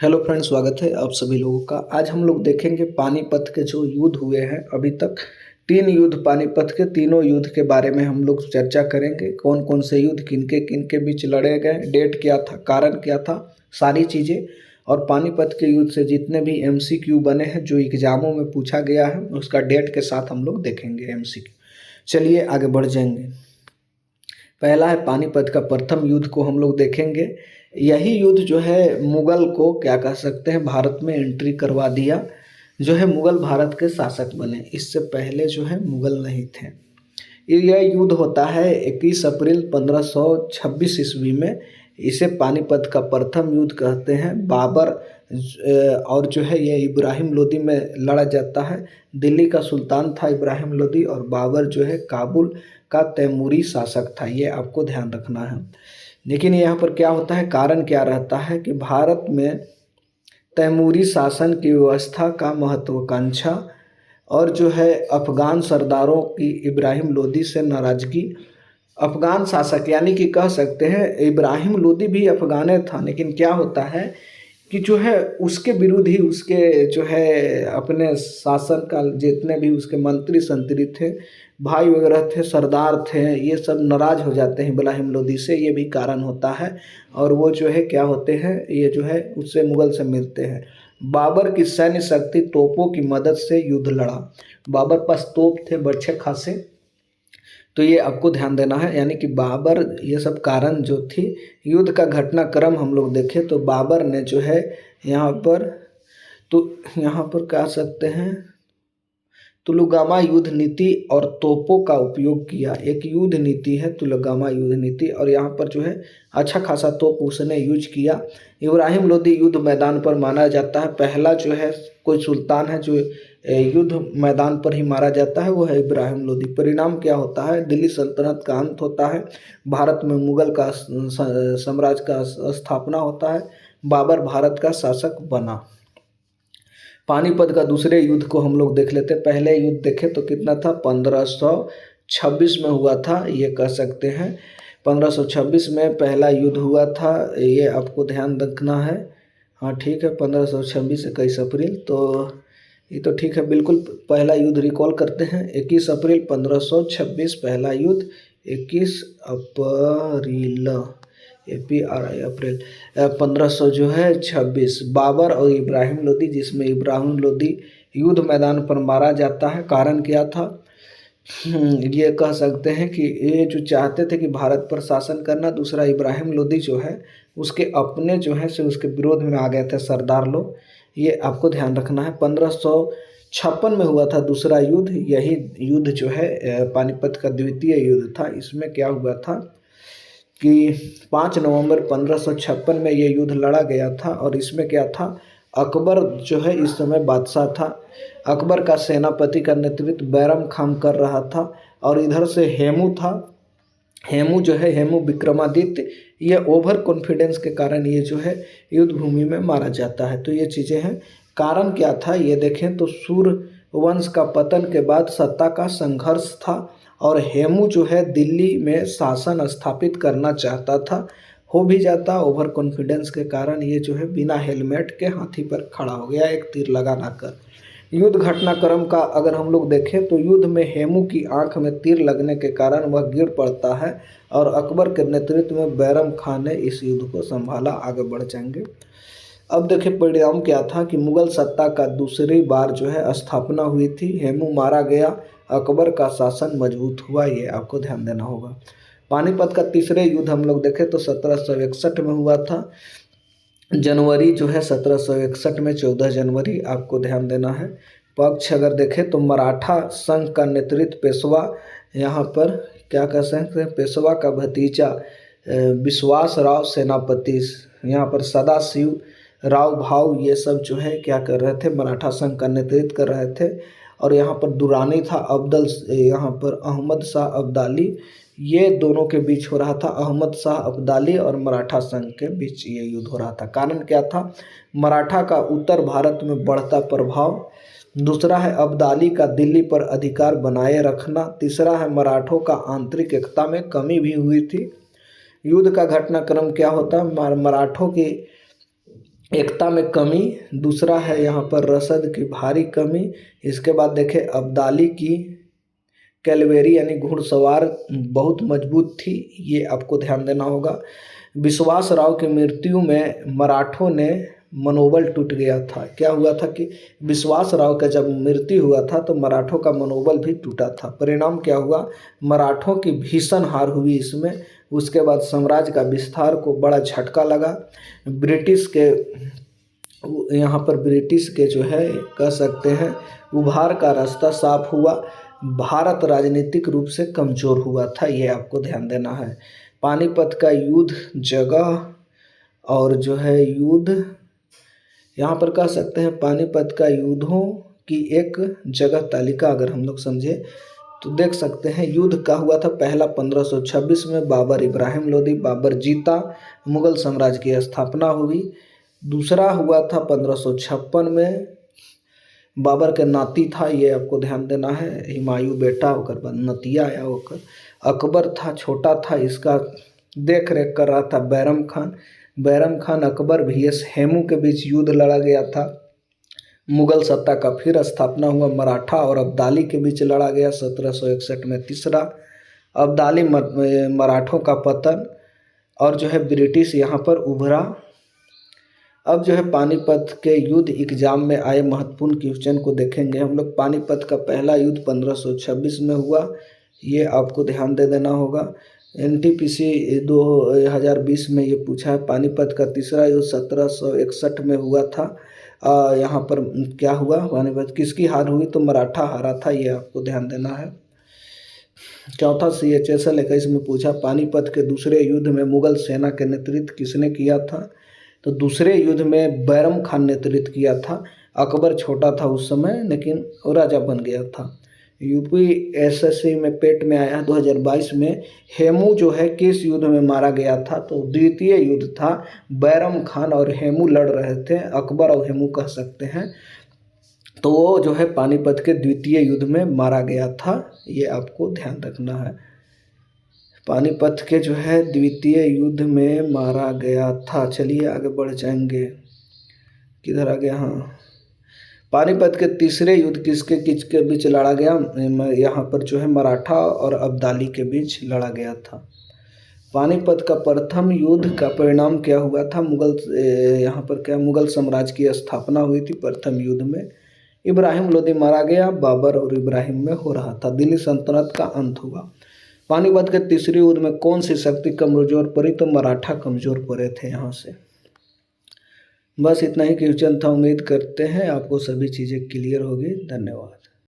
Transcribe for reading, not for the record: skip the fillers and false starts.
Hello friends, स्वागत है आप सभी लोगों का। आज हम लोग देखेंगे पानीपत के जो युद्ध हुए हैं अभी तक। तीन युद्ध पानीपत के, तीनों युद्ध के बारे में हम लोग चर्चा करेंगे। कौन कौन से युद्ध किनके किनके बीच लड़े गए, डेट क्या था, कारण क्या था, सारी चीज़ें। और पानीपत के युद्ध से जितने भी MCQ बने हैं जो एग्जामों में पूछा गया है उसका डेट के साथ हम लोग देखेंगे MCQ। चलिए आगे बढ़ जाएंगे। पहला है पानीपत का प्रथम युद्ध को हम लोग देखेंगे। यही युद्ध जो है मुगल को क्या कह सकते हैं, भारत में एंट्री करवा दिया। जो है मुगल भारत के शासक बने, इससे पहले जो है मुगल नहीं थे। यह युद्ध होता है 21 अप्रैल 1526 ईस्वी में। इसे पानीपत का प्रथम युद्ध कहते हैं। बाबर और जो है ये इब्राहिम लोदी में लड़ा जाता है। दिल्ली का सुल्तान था इब्राहिम लोदी और बाबर जो है काबुल का तैमूरी शासक था। ये आपको ध्यान रखना है। लेकिन यहाँ पर क्या होता है, कारण क्या रहता है कि भारत में तैमूरी शासन की व्यवस्था का महत्वाकांक्षा और जो है अफगान सरदारों की इब्राहिम लोदी से नाराजगी। अफगान शासक यानी कि कह सकते हैं इब्राहिम लोदी भी अफगाने था, लेकिन क्या होता है कि जो है उसके विरुद्ध ही उसके जो है अपने शासन का जितने भी उसके मंत्री संतरी थे, भाई वगैरह थे, सरदार थे, ये सब नाराज हो जाते हैं इब्राहिम लोदी से। ये भी कारण होता है। और वो जो है क्या होते हैं, ये जो है उससे मुगल से मिलते हैं। बाबर की सैन्य शक्ति तोपों की मदद से युद्ध लड़ा। बाबर पास तोप थे बच्चे खासे, तो ये आपको ध्यान देना है। यानी कि बाबर, ये सब कारण जो थी। युद्ध का घटनाक्रम हम लोग देखें तो बाबर ने जो है यहाँ पर, तो यहाँ पर कह सकते हैं तुलगामा युद्ध नीति और तोपों का उपयोग किया। एक युद्ध नीति है तुलगामा युद्ध नीति, और यहाँ पर जो है अच्छा खासा तोप उसने यूज किया। इब्राहिम लोदी युद्ध मैदान पर माना जाता है। पहला जो है कोई सुल्तान है जो युद्ध मैदान पर ही मारा जाता है, वो है इब्राहिम लोदी। परिणाम क्या होता है, दिल्ली सल्तनत का अंत होता है, भारत में मुगल का साम्राज्य का स्थापना होता है, बाबर भारत का शासक बना। पानीपत का दूसरे युद्ध को हम लोग देख लेते हैं। पहले युद्ध देखें तो कितना था, 1526 में हुआ था, ये कह सकते हैं 1526 में पहला युद्ध हुआ था। ये आपको ध्यान रखना है। हाँ ठीक है, 1526 21 अप्रैल, तो ये तो ठीक है बिल्कुल। पहला युद्ध रिकॉल करते हैं। 21 अप्रैल 1526 पहला युद्ध। 21 अप्रैल अप्रैल 1500 जो है 26, बाबर और इब्राहिम लोदी, जिसमें इब्राहिम लोदी युद्ध मैदान पर मारा जाता है। कारण क्या था, ये कह सकते हैं कि ये जो चाहते थे कि भारत पर शासन करना, दूसरा इब्राहिम लोदी जो है उसके अपने जो है से उसके विरोध में आ गए थे सरदार लोग। ये आपको ध्यान रखना है। 1556 में हुआ था दूसरा युद्ध। यही युद्ध जो है पानीपत का द्वितीय युद्ध था। इसमें क्या हुआ था कि 5 नवंबर 1556 में ये युद्ध लड़ा गया था। और इसमें क्या था, अकबर जो है इस समय बादशाह था। अकबर का सेनापति का नेतृत्व बैरम खान कर रहा था, और इधर से हेमू था। हेमू जो है, हेमू विक्रमादित्य, ये ओवर कॉन्फिडेंस के कारण ये जो है युद्ध भूमि में मारा जाता है। तो ये चीज़ें हैं। कारण क्या था ये देखें तो सूर्यवंश का पतन के बाद सत्ता का संघर्ष था, और हेमू जो है दिल्ली में शासन स्थापित करना चाहता था। हो भी जाता, ओवर कॉन्फिडेंस के कारण ये जो है बिना हेलमेट के हाथी पर खड़ा हो गया, एक तीर लगा ना कर। युद्ध घटनाक्रम का अगर हम लोग देखें तो युद्ध में हेमू की आंख में तीर लगने के कारण वह गिर पड़ता है, और अकबर के नेतृत्व में बैरम खान ने इस युद्ध को संभाला। आगे बढ़ जाएंगे। अब देखिए परिणाम क्या था कि मुगल सत्ता का दूसरी बार जो है स्थापना हुई थी। हेमू मारा गया, अकबर का शासन मजबूत हुआ। ये आपको ध्यान देना होगा। पानीपत का तीसरे युद्ध हम लोग देखें तो 1761 में हुआ था। जनवरी जो है 1761 में 14 जनवरी, आपको ध्यान देना है। पक्ष अगर देखें तो मराठा संघ का नेतृत्व पेशवा, यहाँ पर क्या कह सकते हैं, पेशवा का भतीजा विश्वास राव सेनापति, यहाँ पर सदाशिव राव भाव, ये सब जो है क्या कर रहे थे, मराठा संघ का नेतृत्व कर रहे थे। और यहाँ पर दुरानी था अब्दल, यहाँ पर अहमद शाह अब्दाली, ये दोनों के बीच हो रहा था। अहमद शाह अब्दाली और मराठा संघ के बीच ये युद्ध हो रहा था। कारण क्या था, मराठा का उत्तर भारत में बढ़ता प्रभाव, दूसरा है अब्दाली का दिल्ली पर अधिकार बनाए रखना, तीसरा है मराठों का आंतरिक एकता में कमी भी हुई थी। युद्ध का घटनाक्रम क्या होता, मराठों की एकता में कमी, दूसरा है यहाँ पर रसद की भारी कमी। इसके बाद देखें अब्दाली की कैलवेरी यानी घुड़सवार बहुत मजबूत थी, ये आपको ध्यान देना होगा। विश्वास राव की मृत्यु में मराठों ने मनोबल टूट गया था। क्या हुआ था कि विश्वास राव का जब मृत्यु हुआ था तो मराठों का मनोबल भी टूटा था। परिणाम क्या हुआ, मराठों की भीषण हार हुई इसमें। उसके बाद साम्राज्य का विस्तार को बड़ा झटका लगा। ब्रिटिश के यहाँ पर ब्रिटिश के जो है कह सकते हैं उभार का रास्ता साफ हुआ। भारत राजनीतिक रूप से कमज़ोर हुआ था, ये आपको ध्यान देना है। पानीपत का युद्ध जगह और जो है युद्ध यहाँ पर कह सकते हैं पानीपत का युद्धों की एक जगह तालिका अगर हम लोग समझे तो देख सकते हैं। युद्ध का हुआ था पहला 1526 में, बाबर इब्राहिम लोदी, बाबर जीता, मुगल साम्राज्य की स्थापना हुई। दूसरा हुआ था 1556 में, बाबर के नाती था, ये आपको ध्यान देना है, हुमायूं बेटा होकर बाद नतिया आया होकर। अकबर था, छोटा था, इसका देख रेख कर रहा था बैरम खान। बैरम खान अकबर VS हेमू के बीच युद्ध लड़ा गया था। मुगल सत्ता का फिर स्थापना हुआ। मराठा और अब्दाली के बीच लड़ा गया 1761 में। तीसरा अब्दाली मराठों का पतन और जो है ब्रिटिश यहाँ पर उभरा। अब जो है पानीपत के युद्ध एग्जाम में आए महत्वपूर्ण क्वेश्चन को देखेंगे हम लोग। पानीपत का पहला युद्ध 1526 में हुआ, ये आपको ध्यान दे देना होगा। NTPC 2020 में ये पूछा है। पानीपत का तीसरा युद्ध 1761 में हुआ था। यहाँ पर क्या हुआ, पानीपत किसकी हार हुई, तो मराठा हारा था, ये आपको ध्यान देना है। चौथा CHSL 21 में पूछा पानीपत के दूसरे युद्ध में मुगल सेना के नेतृत्व किसने किया था, तो दूसरे युद्ध में बैरम खान नेतृत्व किया था। अकबर छोटा था उस समय लेकिन राजा बन गया था। UPSSC में पेट में आया 2022 में, हेमू जो है किस युद्ध में मारा गया था, तो द्वितीय युद्ध था। बैरम खान और हेमू लड़ रहे थे, अकबर और हेमू कह सकते हैं। तो वो जो है पानीपत के द्वितीय युद्ध में मारा गया था, ये आपको ध्यान रखना है। पानीपत के जो है द्वितीय युद्ध में मारा गया था। चलिए आगे बढ़ जाएंगे, किधर आ गया, हाँ, पानीपत के तीसरे युद्ध किसके बीच लड़ा गया, यहाँ पर जो है मराठा और अब्दाली के बीच लड़ा गया था। पानीपत का प्रथम युद्ध का परिणाम क्या हुआ था, यहाँ पर क्या मुगल साम्राज्य की स्थापना हुई थी। प्रथम युद्ध में इब्राहिम लोदी मारा गया, बाबर और इब्राहिम में हो रहा था। दिल्ली सल्तनत का अंत हुआ। पानीपत के तीसरे युद्ध में कौन सी शक्ति कमजोर पड़ी, तो मराठा कमजोर पड़े थे यहाँ से। बस इतना ही क्वेश्चन था। उम्मीद करते हैं आपको सभी चीज़ें क्लियर होगी। धन्यवाद।